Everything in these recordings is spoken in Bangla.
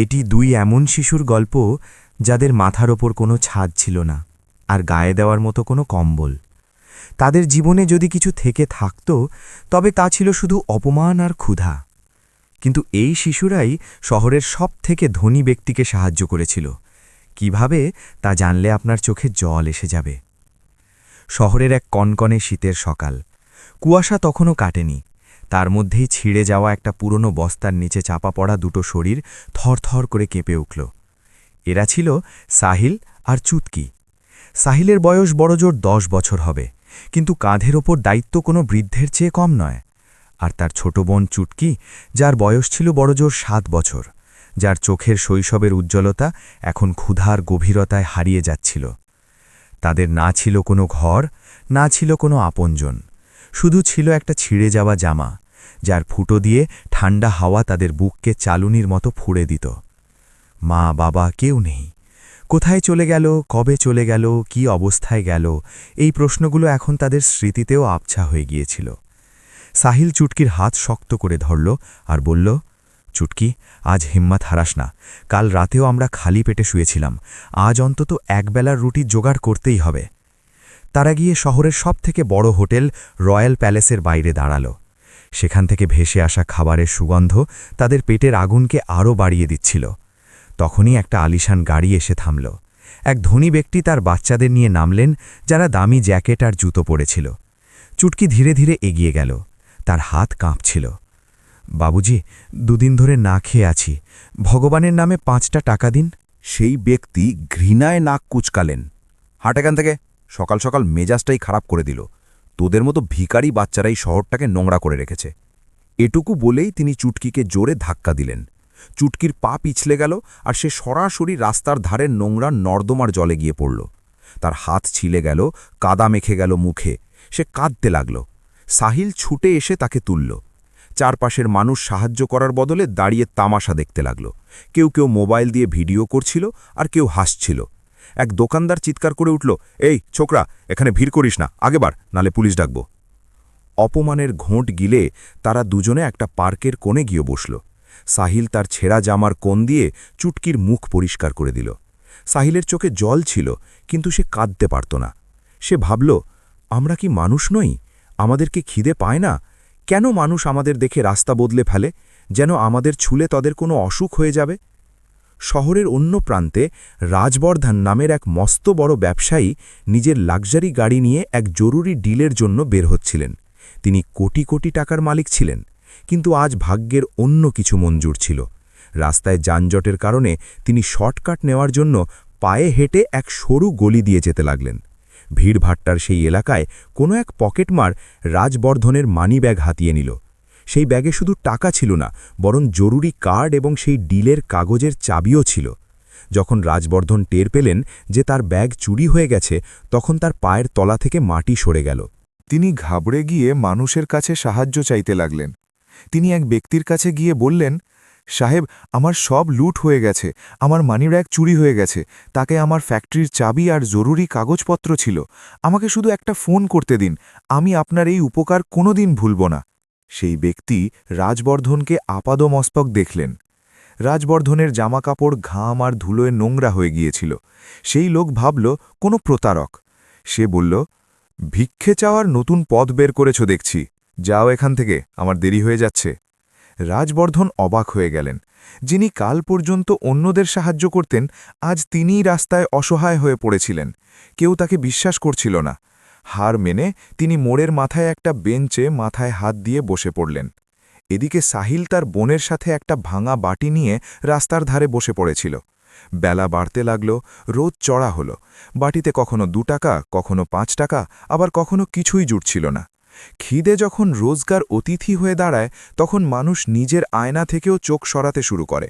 এটি দুই এমন শিশুর গল্প যাদের মাথার ওপর কোনো ছাদ ছিল না আর গায়ে দেওয়ার মতো কোনো কম্বল। তাদের জীবনে যদি কিছু থেকে থাকত তবে তা ছিল শুধু অপমান আর ক্ষুধা। কিন্তু এই শিশুরাই শহরের সবথেকে ধনী ব্যক্তিকে সাহায্য করেছিল। কিভাবে তা জানলে আপনার চোখে জল এসে যাবে। শহরের এক কনকনে শীতের সকাল। কুয়াশা তখনও কাটেনি। তার মধ্যেই ছিঁড়ে যাওয়া একটা পুরনো বস্তার নিচে চাপা পড়া দুটো শরীর থরথর করে কেঁপে উঠল। এরা ছিল সাহিল আর চুটকি। সাহিলের বয়স বড়জোর 10 বছর হবে, কিন্তু কাঁধের ওপর দায়িত্ব কোনো বৃদ্ধের চেয়ে কম নয়। আর তার ছোট বোন চুটকি, যার বয়স ছিল বড়জোর 7 বছর, যার চোখের শৈশবের উজ্জ্বলতা এখন ক্ষুধার গভীরতায় হারিয়ে যাচ্ছিল। তাদের না ছিল কোনো ঘর, না ছিল কোনো আপনজন, শুধু ছিল একটা ছিঁড়ে যাওয়া জামা, যার ফুটো দিয়ে ঠান্ডা হাওয়া তাদের বুককে চালুনির মতো ফুঁড়ে দিত। মা বাবা কেউ নেই। কোথায় চলে গেল, কবে চলে গেল, কি অবস্থায় গেল, এই প্রশ্নগুলো এখন তাদের স্মৃতিতেও আবছা হয়ে গিয়েছিল। সাহিল চুটকির হাত শক্ত করে ধরল আর বলল, চুটকি, আজ হিম্মত হারাস না। কাল রাতেও আমরা খালি পেটে শুয়েছিলাম, আজ অন্তত একবেলার রুটি জোগাড় করতেই হবে। তারা গিয়ে শহরের সবথেকে বড় হোটেল রয়্যাল প্যালেসের বাইরে দাঁড়াল। সেখান থেকে ভেসে আসা খাবারের সুগন্ধ তাদের পেটের আগুনকে আরও বাড়িয়ে দিচ্ছিল। তখনই একটা আলিশান গাড়ি এসে থামল। এক ধনী ব্যক্তি তার বাচ্চাদের নিয়ে নামলেন, যারা দামি জ্যাকেট আর জুতো পরেছিল। চুটকি ধীরে ধীরে এগিয়ে গেল। তার হাত কাঁপছিল। বাবুজি, দুদিন ধরে না খেয়ে আছি, ভগবানের নামে 5টা টাকা দিন। সেই ব্যক্তি ঘৃণায় নাক কুচকালেন। হাট এখান থেকে, সকাল সকাল মেজাজটাই খারাপ করে দিল। তোদের মতো ভিখারি বাচ্চারাই শহরটাকে নোংরা করে রেখেছে। এটুকু বলেই তিনি চুটকিকে জোরে ধাক্কা দিলেন। চুটকির পা পিছলে গেল আর সে সরাসরি রাস্তার ধারের নোংরা নর্দমার জলে গিয়ে পড়ল। তার হাত ছিলে গেল, কাদা মেখে গেল মুখে। সে কাঁদতে লাগল। সাহিল ছুটে এসে তাকে তুলল। চারপাশের মানুষ সাহায্য করার বদলে দাঁড়িয়ে তামাশা দেখতে লাগল। কেউ কেউ মোবাইল দিয়ে ভিডিও করছিল আর কেউ হাসছিল। এক দোকানদার চিৎকার করে উঠল, এই ছোকরা, এখানে ভিড় করিস না, আগেবার, নালে পুলিশ ডাকব। অপমানের ঘোঁট গিলে তারা দুজনে একটা পার্কের কোণে গিয়ে বসল। সাহিল তার ছেঁড়া জামার কোণ দিয়ে চুটকির মুখ পরিষ্কার করে দিল। সাহিলের চোখে জল ছিল, কিন্তু সে কাঁদতে পারত না। সে ভাবল, আমরা কি মানুষ নই? আমাদেরকে খিদে পায় না? কেন মানুষ আমাদের দেখে রাস্তা বদলে ফেলে, যেন আমাদের ছুলে তাদের কোনো অসুখ হয়ে যাবে? শহরের অন্য প্রান্তে রাজবর্ধন নামের এক মস্ত বড় ব্যবসায়ী নিজের লাক্সারি গাড়ি নিয়ে এক জরুরি ডিলের জন্য বের হচ্ছিলেন। তিনি কোটি কোটি টাকার মালিক ছিলেন, কিন্তু আজ ভাগ্যের অন্য কিছু মঞ্জুর ছিল। রাস্তায় যানজটের কারণে তিনি শর্টকাট নেওয়ার জন্য পায়ে হেঁটে এক সরু গলি দিয়ে যেতে লাগলেন। ভিড়ভাট্টার সেই এলাকায় কোনো এক পকেটমার রাজবর্ধনের মানিব্যাগ হাতিয়ে নিল। সেই ব্যাগে শুধু টাকা ছিল না, বরং জরুরি কার্ড এবং সেই ডিলের কাগজের চাবিও ছিল। যখন রাজবর্ধন টের পেলেন যে তার ব্যাগ চুরি হয়ে গেছে, তখন তার পায়ের তলা থেকে মাটি সরে গেল। তিনি ঘাবড়ে গিয়ে মানুষের কাছে সাহায্য চাইতে লাগলেন। তিনি এক ব্যক্তির কাছে গিয়ে বললেন, সাহেব, আমার সব লুট হয়ে গেছে, আমার মানিব্যাগ চুরি হয়ে গেছে, তাকে আমার ফ্যাক্টরির চাবি আর জরুরি কাগজপত্র ছিল। আমাকে শুধু একটা ফোন করতে দিন, আমি আপনার এই উপকার কোনোদিন ভুলব না। সেই ব্যক্তি রাজবর্ধনকে আপাদমস্তক দেখলেন। রাজবর্ধনের জামাকাপড় ঘাম আর ধুলোয় নোংরা হয়ে গিয়েছিল। সেই লোক ভাবল কোনো প্রতারক। সে বলল, ভিক্ষে চাওয়ার নতুন পথ বের করেছ দেখছি, যাও এখান থেকে, আমার দেরি হয়ে যাচ্ছে। রাজবর্ধন অবাক হয়ে গেলেন। যিনি কাল পর্যন্ত অন্যদের সাহায্য করতেন, আজ তিনিই রাস্তায় অসহায় হয়ে পড়েছিলেন। কেউ তাকে বিশ্বাস করছিল না। হার মেনে তিনি মোড়ের মাথায় একটা বেঞ্চে মাথায় হাত দিয়ে বসে পড়লেন। এদিকে সাহিল তার বোনের সাথে একটা ভাঙা বাটি নিয়ে রাস্তার ধারে বসে পড়েছিল। বেলা বাড়তে লাগল, রোদ চড়া হল। বাটিতে কখনো 2 টাকা, কখনো 5 টাকা, আবার কখনো কিছুই জুটছিল না। খিদে যখন রোজগার অতিথি হয়ে দাঁড়ায়, তখন মানুষ নিজের আয়না থেকেও চোখ সরাতে শুরু করে।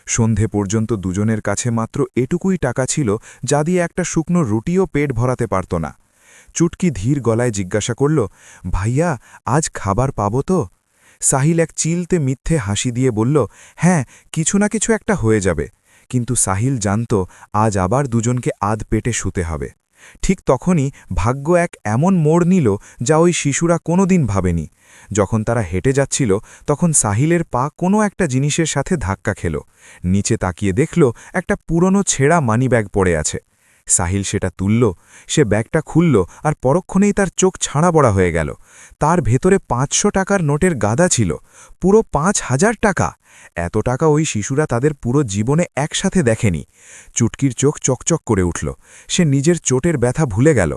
সন্ধে পর্যন্ত দুজনের কাছে মাত্র এটুকুই টাকা ছিল, যা দিয়ে একটা শুকনো রুটিও পেট ভরাতে পারত না। চুটকি ধীর গলায় জিজ্ঞাসা করল, ভাইয়া, আজ খাবার পাবো তো? সাহিল এক চিলতে মিথ্যে হাসি দিয়ে বলল, হ্যাঁ, কিছু না কিছু একটা হয়ে যাবে। কিন্তু সাহিল জানত আজ আবার দুজনকে আধ পেটে শুতে হবে। ঠিক তখনই ভাগ্য এক এমন মোড় নিল যা ওই শিশুরা কোনোদিন ভাবেনি। যখন তারা হেঁটে যাচ্ছিল তখন সাহিলের পা কোনো একটা জিনিসের সাথে ধাক্কা খেল। নিচে তাকিয়ে দেখল একটা পুরনো ছেঁড়া মানিব্যাগ পড়ে আছে। সাহিল সেটা তুলল, সে ব্যাগটা খুলল আর পরক্ষণেই তার চোখ ছাড়া বড়া হয়ে গেল। তার ভেতরে 500 টাকার নোটের গাদা ছিল, পুরো 5000 টাকা। এত টাকা ওই শিশুরা তাদের পুরো জীবনে একসাথে দেখেনি। চুটকির চোখ চকচক করে উঠল, সে নিজের চোটের ব্যথা ভুলে গেল।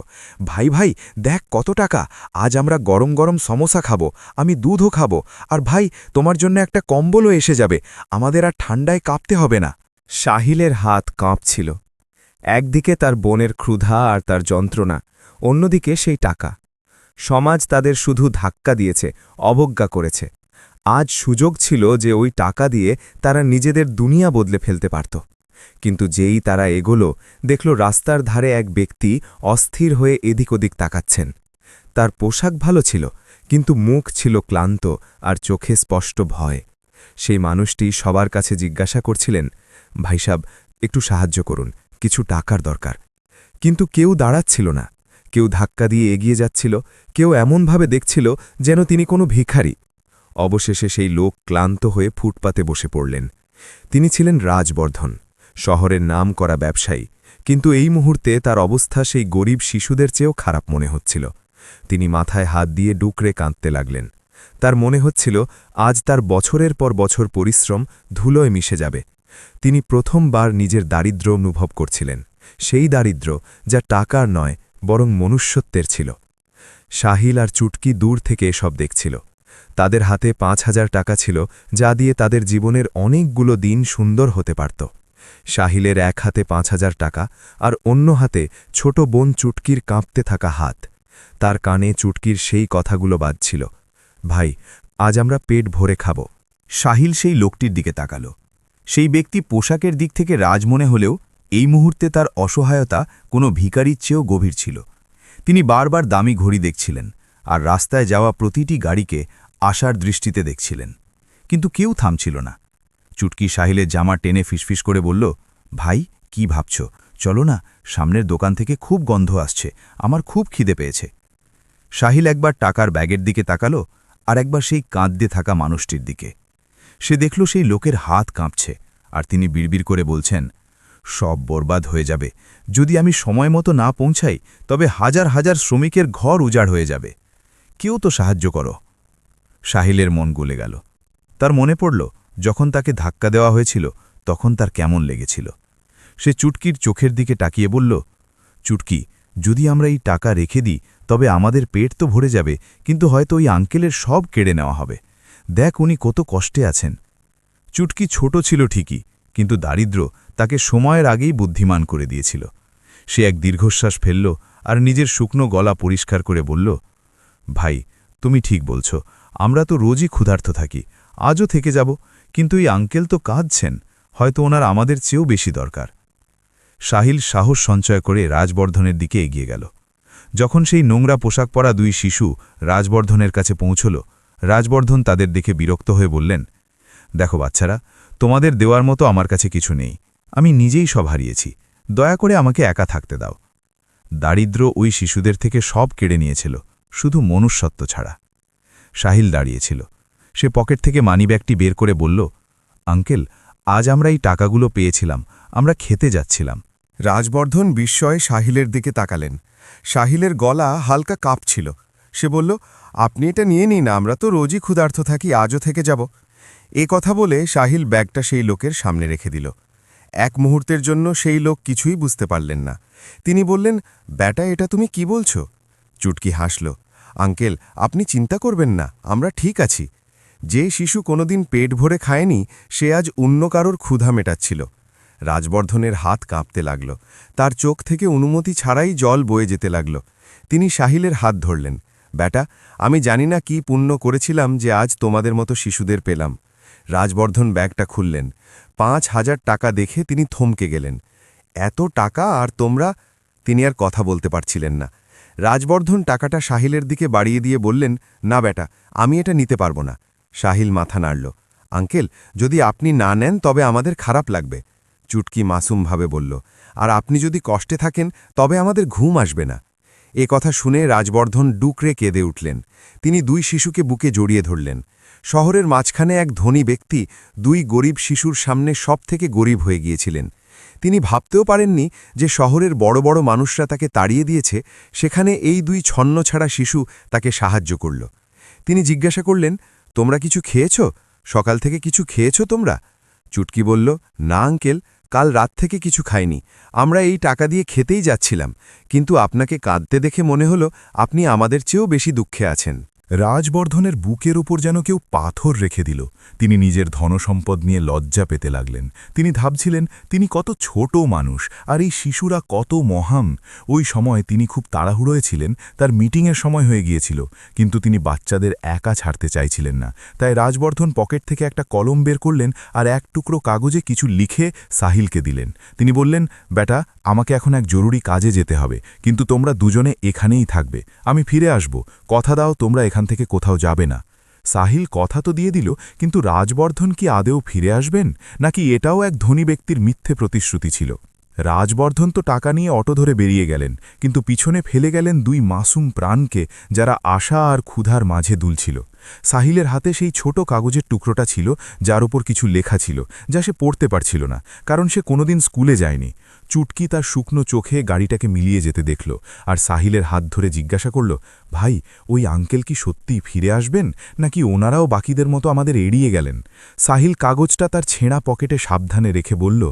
ভাই ভাই দেখ কত টাকা, আজ আমরা গরম গরম সমোসা খাবো, আমি দুধও খাবো, আর ভাই তোমার জন্য একটা কম্বলও এসে যাবে, আমাদের আর ঠান্ডায় কাঁপতে হবে না। সাহিলের হাত কাঁপছিল। একদিকে তার বোনের ক্ষুধা আর তার যন্ত্রণা, অন্যদিকে সেই টাকা। সমাজ তাদের শুধু ধাক্কা দিয়েছে, অবজ্ঞা করেছে। আজ সুযোগ ছিল যে ওই টাকা দিয়ে তারা নিজেদের দুনিয়া বদলে ফেলতে পারত। কিন্তু যেই তারা এগোলো, দেখল রাস্তার ধারে এক ব্যক্তি অস্থির হয়ে এদিক ওদিক তাকাচ্ছেন। তার পোশাক ভালো ছিল, কিন্তু মুখ ছিল ক্লান্ত আর চোখে স্পষ্ট ভয়। সেই মানুষটি সবার কাছে জিজ্ঞাসা করছিলেন, ভাই সাব, একটু সাহায্য করুন, কিছু টাকার দরকার। কিন্তু কেউ দাঁড়াচ্ছিল না, কেউ ধাক্কা দিয়ে এগিয়ে যাচ্ছিল, কেউ এমনভাবে দেখছিল যেন তিনি কোনো ভিখারি। অবশেষে সেই লোক ক্লান্ত হয়ে ফুটপাতে বসে পড়লেন। তিনি ছিলেন রাজবর্ধন, শহরের নাম করা ব্যবসায়ী, কিন্তু এই মুহূর্তে তার অবস্থা সেই গরিব শিশুদের চেয়েও খারাপ মনে হচ্ছিল। তিনি মাথায় হাত দিয়ে ডুকরে কাঁদতে লাগলেন। তার মনে হচ্ছিল আজ তার বছরের পর বছর পরিশ্রম ধুলোয় মিশে যাবে। তিনি প্রথমবার নিজের দারিদ্র্য অনুভব করছিলেন, সেই দারিদ্র্য যা টাকার নয় বরং মনুষ্যত্বের ছিল। সাহিল আর চুটকি দূর থেকে এসব দেখছিল। তাদের হাতে 5000 টাকা ছিল, যা দিয়ে তাদের জীবনের অনেকগুলো দিন সুন্দর হতে পারত। সাহিলের এক হাতে 5000 টাকা আর অন্য হাতে ছোট বোন চুটকির কাঁপতে থাকা হাত। তার কানে চুটকির সেই কথাগুলো বাজছিল, ভাই আজ আমরা পেট ভরে খাব। সাহিল সেই লোকটির দিকে তাকাল। সেই ব্যক্তি পোশাকের দিক থেকে রাজ মনে হলেও এই মুহূর্তে তার অসহায়তা কোনো ভিখারির চেয়েও গভীর ছিল। তিনি বারবার দামি ঘড়ি দেখছিলেন আর রাস্তায় যাওয়া প্রতিটি গাড়িকে আশার দৃষ্টিতে দেখছিলেন, কিন্তু কেউ থামছিল না। চুটকি সাহিলের জামা টেনে ফিসফিস করে বলল, ভাই কি ভাবছ, চলো না, সামনের দোকান থেকে খুব গন্ধ আসছে, আমার খুব খিদে পেয়েছে। সাহিল একবার টাকার ব্যাগের দিকে তাকালো আর একবার সেই কাঁদতে থাকা মানুষটির দিকে। সে দেখল সেই লোকের হাত কাঁপছে আর তিনি বিড়বিড় করে বলছেন, সব বরবাদ হয়ে যাবে, যদি আমি সময় মতো না পৌঁছাই তবে হাজার হাজার শ্রমিকের ঘর উজাড় হয়ে যাবে, কেউ তো সাহায্য করো। সাহিলের মন গলে গেল। তার মনে পড়ল যখন তাকে ধাক্কা দেওয়া হয়েছিল তখন তার কেমন লেগেছিল। সে চুটকির চোখের দিকে তাকিয়ে বলল, চুটকি, যদি আমরা এই টাকা রেখে দিই তবে আমাদের পেট তো ভরে যাবে, কিন্তু হয়তো ওই আঙ্কেলের সব কেড়ে নেওয়া হবে। দেখ উনি কত কষ্টে আছেন। চুটকি ছোট ছিল ঠিকই, কিন্তু দারিদ্র্য তাকে সময়ের আগেই বুদ্ধিমান করে দিয়েছিল। সে এক দীর্ঘশ্বাস ফেলল আর নিজের শুকনো গলা পরিষ্কার করে বলল, ভাই তুমি ঠিক বলছ, আমরা তো রোজই ক্ষুধার্ত থাকি, আজও থেকে যাব, কিন্তু এই আঙ্কেল তো কাঁদছেন, হয়তো ওনার আমাদের চেয়েও বেশি দরকার। সাহিল সাহস সঞ্চয় করে রাজবর্ধনের দিকে এগিয়ে গেল। যখন সেই নোংরা পোশাক পরা দুই শিশু রাজবর্ধনের কাছে পৌঁছল, রাজবর্ধন তাদের দেখে বিরক্ত হয়ে বললেন, দেখো বাচ্চারা, তোমাদের দেওয়ার মতো আমার কাছে কিছু নেই, আমি নিজেই সব হারিয়েছি, দয়া করে আমাকে একা থাকতে দাও। দারিদ্র্য ওই শিশুদের থেকে সব কেড়ে নিয়েছিল, শুধু মনুষ্যত্ব ছাড়া। সাহিল দাঁড়িয়েছিল। সে পকেট থেকে মানিব্যাগটি বের করে বলল, আঙ্কেল, আজ আমরা এই টাকাগুলো পেয়েছিলাম, আমরা খেতে যাচ্ছিলাম। রাজবর্ধন বিস্ময়ে সাহিলের দিকে তাকালেন। সাহিলের গলা হালকা কাঁপছিল। সে বলল, আপনি এটা নিয়ে নিন, আমরা তো রোজই ক্ষুধার্ত থাকি, আজও থেকে যাব। এ কথা বলে সাহিল ব্যাগটা সেই লোকের সামনে রেখে দিল। এক মুহূর্তের জন্য সেই লোক কিছুই বুঝতে পারলেন না। তিনি বললেন, ব্যাটা, এটা তুমি কি বলছ? চুটকি হাসল, আঙ্কেল, আপনি চিন্তা করবেন না, আমরা ঠিক আছি। যে শিশু কোনোদিন পেট ভরে খায়নি সে আজ অন্য কারোর ক্ষুধা মেটাচ্ছিল। রাজবর্ধনের হাত কাঁপতে লাগল, তার চোখ থেকে অনুমতি ছাড়াই জল বয়ে যেতে লাগল। তিনি সাহিলের হাত ধরলেন, ব্যাটা, আমি জানি না কি পুণ্য করেছিলাম যে আজ তোমাদের মতো শিশুদের পেলাম। রাজবর্ধন ব্যাগটা খুললেন। 5000 টাকা দেখে তিনি থমকে গেলেন। এত টাকা আর তোমরা? তিনি আর কথা বলতে পারছিলেন না। রাজবর্ধন টাকাটা সাহিলের দিকে বাড়িয়ে দিয়ে বললেন, না বেটা, আমি এটা নিতে পারবো না। সাহিল মাথা নাড়ল, আঙ্কেল, যদি আপনি না নেন তবে আমাদের খারাপ লাগবে। চুটকি মাসুমভাবে বলল, আর আপনি যদি কষ্টে থাকেন তবে আমাদের ঘুম আসবে না। এ কথা শুনে রাজবর্ধন ডুকরে কেঁদে উঠলেন। তিনি 2 শিশুকে বুকে জড়িয়ে ধরলেন। শহরের মাঝখানে এক ধনী ব্যক্তি 2 গরিব শিশুর সামনে সবথেকে গরিব হয়ে গিয়েছিলেন। তিনি ভাবতেও পারেননি যে শহরের বড় বড় মানুষরা তাকে তাড়িয়ে দিয়েছে, সেখানে এই 2 ছন্নছাড়া শিশু তাকে সাহায্য করল। তিনি জিজ্ঞাসা করলেন, তোমরা কিছু খেয়েছ? সকাল থেকে কিছু খেয়েছ তোমরা? চুটকি বলল, না আঙ্কেল, কাল রাত থেকে কিছু খাইনি। আমরা এই টাকা দিয়ে খেতেই যাচ্ছিলাম, কিন্তু আপনাকে কাঁদতে দেখে মনে হলো আপনি আমাদের চেয়েও বেশি দুঃখে আছেন। রাজবর্ধনের বুকের ওপর যেন কেউ পাথর রেখে দিল। তিনি নিজের ধনসম্পদ নিয়ে লজ্জা পেতে লাগলেন। তিনি ভাবছিলেন তিনি কত ছোট মানুষ, আর এই শিশুরা কত মহান। ওই সময় তিনি খুব তাড়াহুড়োয় ছিলেন, তার মিটিংয়ের সময় হয়ে গিয়েছিল, কিন্তু তিনি বাচ্চাদের একা ছাড়তে চাইছিলেন না। তাই রাজবর্ধন পকেট থেকে একটা কলম বের করলেন আর এক টুকরো কাগজে কিছু লিখে সাহিলকে দিলেন। তিনি বললেন, বেটা, আমাকে এখন এক জরুরি কাজে যেতে হবে, কিন্তু তোমরা দুজনে এখানেই থাকবে। আমি ফিরে আসব, কথা দাও তোমরা এখান থেকে কোথাও যাবে না। সাহিল কথা তো দিয়ে দিল, কিন্তু রাজবর্ধন কি আদেও ফিরে আসবেন, নাকি এটাও এক ধনী ব্যক্তির মিথ্যে প্রতিশ্রুতি ছিল? রাজবর্ধন তো টাকা নিয়ে অটো ধরে বেরিয়ে গেলেন, কিন্তু পিছনে ফেলে গেলেন 2 মাসুম প্রাণকে, যারা আশা আর ক্ষুধার মাঝে দুলছিল। সাহিলের হাতে সেই ছোট কাগজের টুকরোটা ছিল, যার উপর কিছু লেখা ছিল, যা সে পড়তে পারছিল না, কারণ সে কোনোদিন স্কুলে যায়নি। চুটকি তার শুকনো চোখে গাড়িটাকে মিলিয়ে যেতে দেখল, আর সাহিলের হাত ধরে জিজ্ঞাসা করল, ভাই, ওই আঙ্কেল কি সত্যিই ফিরে আসবেন, নাকি ওনারাও বাকিদের মতো আমাদের এড়িয়ে গেলেন? সাহিল কাগজটা তার ছেঁড়া পকেটে সাবধানে রেখে বলল,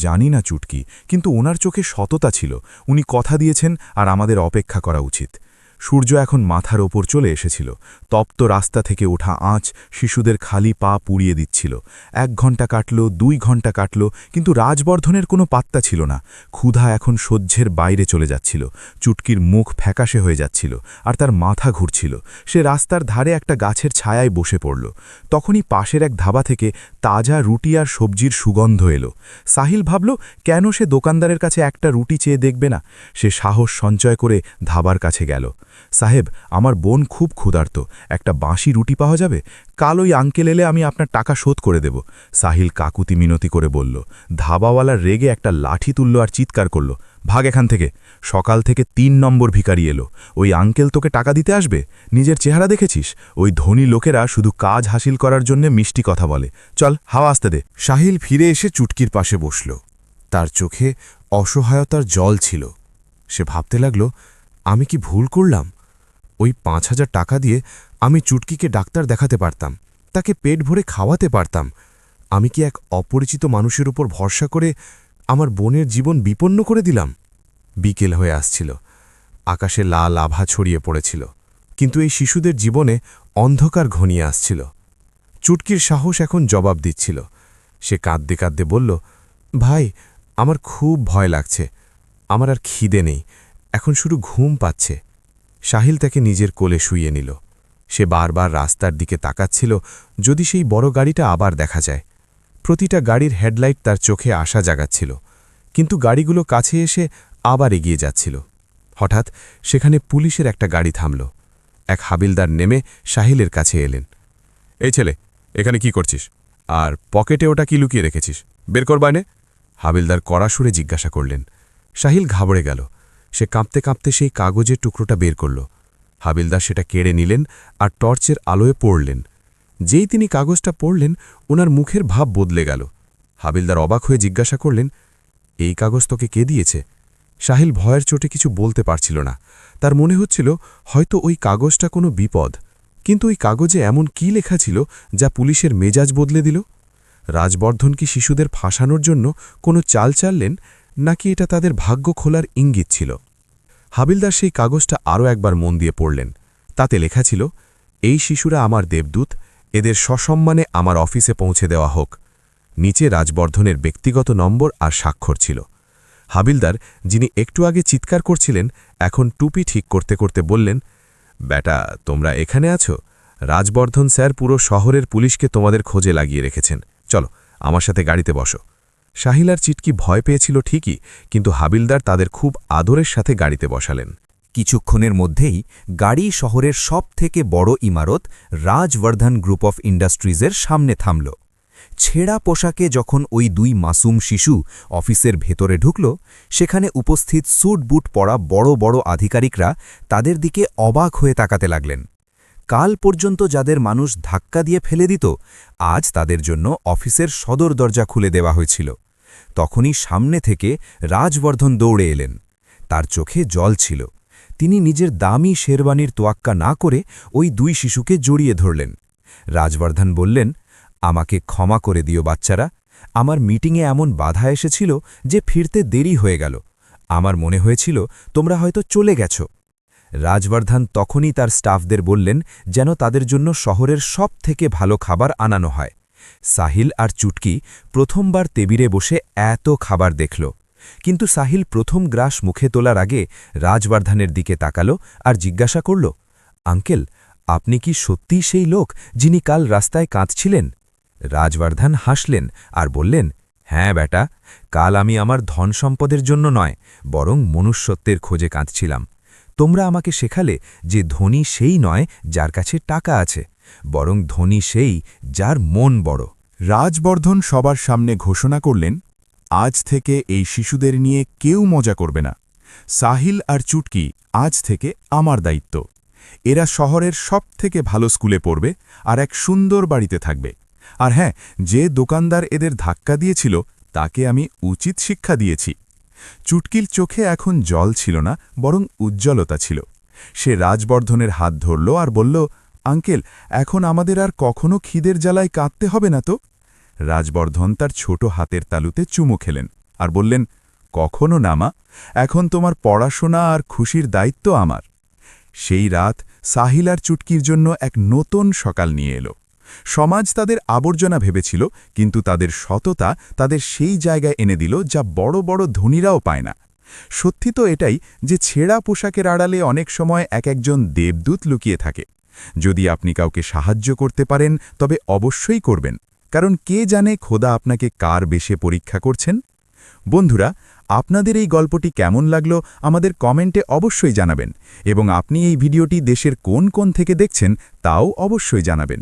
জানি না চুটকি, কিন্তু ওনার চোখে সততা ছিল। উনি কথা দিয়েছেন, আর আমাদের অপেক্ষা করা উচিত। সূর্য এখন মাথার ওপর চলে এসেছিল। তপ্ত রাস্তা থেকে ওঠা আঁচ শিশুদের খালি পা পুড়িয়ে দিচ্ছিল। 1 ঘণ্টা কাটল, 2 ঘণ্টা কাটল, কিন্তু রাজবর্ধনের কোনো পাত্তা ছিল না। ক্ষুধা এখন সহ্যের বাইরে চলে যাচ্ছিল। চুটকির মুখ ফ্যাকাশে হয়ে যাচ্ছিল, আর তার মাথা ঘুরছিল। সে রাস্তার ধারে একটা গাছের ছায়ায় বসে পড়ল। তখনই পাশের এক ধাবা থেকে তাজা রুটি আর সবজির সুগন্ধ এলো। সাহিল ভাবল, কেন সে দোকানদারের কাছে একটা রুটি চেয়ে দেখবে না? সে সাহস সঞ্চয় করে ধাবার কাছে গেল। সাহেব, আমার বোন খুব ক্ষুধার্ত, একটা বাঁশি রুটি পাওয়া যাবে? কাল ওই আঙ্কেল এলে আমি আপনার টাকা শোধ করে দেব। সাহিল কাকুতি মিনতি করে বলল। ধাবাওয়ালার রেগে একটা লাঠি তুলল আর চিৎকার করল, ভাগ এখান থেকে। সকাল থেকে 3 নম্বর ভিখারি এলো। ওই আঙ্কেল তোকে টাকা দিতে আসবে? নিজের চেহারা দেখেছিস? ওই ধনী লোকেরা শুধু কাজ হাসিল করার জন্য মিষ্টি কথা বলে। চল, হাওয়া আসতে দে। সাহিল ফিরে এসে চুটকির পাশে বসল। তার চোখে অসহায়তার জল ছিল। সে ভাবতে লাগল, আমি কি ভুল করলাম? ওই 5,000 টাকা দিয়ে আমি চুটকিকে ডাক্তার দেখাতে পারতাম, তাকে পেট ভরে খাওয়াতে পারতাম। আমি কি এক অপরিচিত মানুষের উপর ভরসা করে আমার বোনের জীবন বিপন্ন করে দিলাম? বিকেল হয়ে আসছিল, আকাশে লাল আভা ছড়িয়ে পড়েছিল, কিন্তু এই শিশুদের জীবনে অন্ধকার ঘনিয়ে আসছিল। চুটকির সাহস এখন জবাব দিচ্ছিল। সে কাঁদতে কাঁদতে বলল, ভাই, আমার খুব ভয় লাগছে। আমার আর খিদে নেই, এখন শুধু ঘুম পাচ্ছে। সাহিল তাকে নিজের কোলে শুইয়ে নিল। সে বারবার রাস্তার দিকে তাকাচ্ছিল, যদি সেই বড় গাড়িটা আবার দেখা যায়। প্রতিটা গাড়ির হেডলাইট তার চোখে আশা জাগাচ্ছিল, কিন্তু গাড়িগুলো কাছে এসে আবার এগিয়ে যাচ্ছিল। হঠাৎ সেখানে পুলিশের একটা গাড়ি থামল। এক হাবিলদার নেমে সাহিলের কাছে এলেন। এই ছেলে, এখানে কি করছিস? আর পকেটে ওটা কি লুকিয়ে রেখেছিস? বের কর বাইনে। হাবিলদার কড়া সুরে জিজ্ঞাসা করলেন। সাহিল ঘাবড়ে গেল। সে কাঁপতে কাঁপতে সেই কাগজের টুকরোটা বের করল। হাবিলদার সেটা কেড়ে নিলেন আর টর্চের আলোয় পড়লেন। যেই তিনি কাগজটা পড়লেন, ওনার মুখের ভাব বদলে গেল। হাবিলদার অবাক হয়ে জিজ্ঞাসা করলেন, এই কাগজ তোকে কে দিয়েছে? সাহিল ভয়ের চোটে কিছু বলতে পারছিল না। তার মনে হচ্ছিল হয়তো ওই কাগজটা কোনো বিপদ, কিন্তু ওই কাগজে এমন কি লেখা ছিল যা পুলিশের মেজাজ বদলে দিল? রাজবর্ধন কি শিশুদের ফাঁসানোর জন্য কোনো চাল চাললেন, নাকি এটা তাদের ভাগ্য খোলার ইঙ্গিত ছিল? হাবিলদার সেই কাগজটা আরও একবার মন দিয়ে পড়লেন। তাতে লেখা ছিল, এই শিশুরা আমার দেবদূত, এদের সসম্মানে আমার অফিসে পৌঁছে দেওয়া হোক। নিচে রাজবর্ধনের ব্যক্তিগত নম্বর আর স্বাক্ষর ছিল। হাবিলদার, যিনি একটু আগে চিৎকার করছিলেন, এখন টুপি ঠিক করতে করতে বললেন, বেটা, তোমরা এখানে আছো? রাজবর্ধন স্যার পুরো শহরের পুলিশকে তোমাদের খোঁজে লাগিয়ে রেখেছেন। চলো, আমার সাথে গাড়িতে বসো। সাহিল আর চিটকি ভয় পেয়েছিল ঠিকই, কিন্তু হাবিলদার তাদের খুব আদরের সাথে গাড়িতে বসালেন। কিছুক্ষণের মধ্যেই গাড়ি শহরের সবথেকে বড় ইমারত রাজবর্ধন গ্রুপ অফ ইন্ডাস্ট্রিজের সামনে থামল। ছেঁড়া পোশাকে যখন ওই দুই মাসুম শিশু অফিসের ভেতরে ঢুকল, সেখানে উপস্থিত স্যুট বুট পরা বড় বড় আধিকারিকরা তাদের দিকে অবাক হয়ে তাকাতে লাগলেন। কাল পর্যন্ত যাদের মানুষ ধাক্কা দিয়ে ফেলে দিত, আজ তাদের জন্য অফিসের সদর দরজা খুলে দেওয়া হয়েছিল। তখনই সামনে থেকে রাজবর্ধন দৌড়ে এলেন। তার চোখে জল ছিল। তিনি নিজের দামি শেরবানির তোয়াক্কা না করে ওই দুই শিশুকে জড়িয়ে ধরলেন। রাজবর্ধন বললেন, আমাকে ক্ষমা করে দিও বাচ্চারা, আমার মিটিংয়ে এমন বাধা এসেছিল যে ফিরতে দেরি হয়ে গেল। আমার মনে হয়েছিল তোমরা হয়তো চলে গেছ। রাজবর্ধন তখনই তার স্টাফদের বললেন যেন তাদের জন্য শহরের সব থেকে ভালো খাবার আনানো হয়। সাহিল আর চুটকি প্রথমবার টেবিলে বসে এত খাবার দেখল, কিন্তু সাহিল প্রথম গ্রাস মুখে তোলার আগে রাজবর্ধনের দিকে তাকালো আর জিজ্ঞাসা করল, আঙ্কেল, আপনি কি সত্যিই সেই লোক যিনি কাল রাস্তায় কাঁদছিলেন? রাজবর্ধন হাসলেন আর বললেন, হ্যাঁ বেটা, কাল আমি আমার ধন সম্পদের জন্য নয়, বরং মনুষ্যত্বের খোঁজে কাঁদছিলাম। তোমরা আমাকে শেখালে যে ধনী সেই নয় যার কাছে টাকা আছে, বরং ধনী সেই যার মন বড়। রাজবর্ধন সবার সামনে ঘোষণা করলেন, আজ থেকে এই শিশুদের নিয়ে কেউ মজা করবে না। সাহিল আর চুটকি আজ থেকে আমার দায়িত্ব। এরা শহরের সব থেকে ভালো স্কুলে পড়বে আর এক সুন্দর বাড়িতে থাকবে। আর হ্যাঁ, যে দোকানদার এদের ধাক্কা দিয়েছিল তাকে আমি উচিত শিক্ষা দিয়েছি। চুটকির চোখে এখন জল ছিল না, বরং উজ্জ্বলতা ছিল। সে রাজবর্ধনের হাত ধরল আর বলল, আঙ্কেল, এখন আমাদের আর কখনো খিদের জ্বালায় কাঁদতে হবে না তো? রাজবর্ধন তার ছোট হাতের তালুতে চুমু খেলেন আর বললেন, কখনো না মা, এখন তোমার পড়াশোনা আর খুশির দায়িত্ব আমার। সেই রাত সাহিল আর চুটকির জন্য এক নতুন সকাল নিয়ে এলো। সমাজ তাদের আবর্জনা ভেবেছিল, কিন্তু তাদের সততা তাদের সেই জায়গায় এনে দিল যা বড় বড় ধনীরাও পায় না। সত্যি তো এটাই যে ছেঁড়া পোশাকের আড়ালে অনেক সময় একজন দেবদূত লুকিয়ে থাকে। যদি আপনি কাউকে সাহায্য করতে পারেন তবে অবশ্যই করবেন, কারণ কে জানে খোদা আপনাকে কার বেশে পরীক্ষা করছেন। বন্ধুরা, আপনাদের এই গল্পটি কেমন লাগলো আমাদের কমেন্টে অবশ্যই জানাবেন, এবং আপনি এই ভিডিওটি দেশের কোন কোণ থেকে দেখছেন তাও অবশ্যই জানাবেন।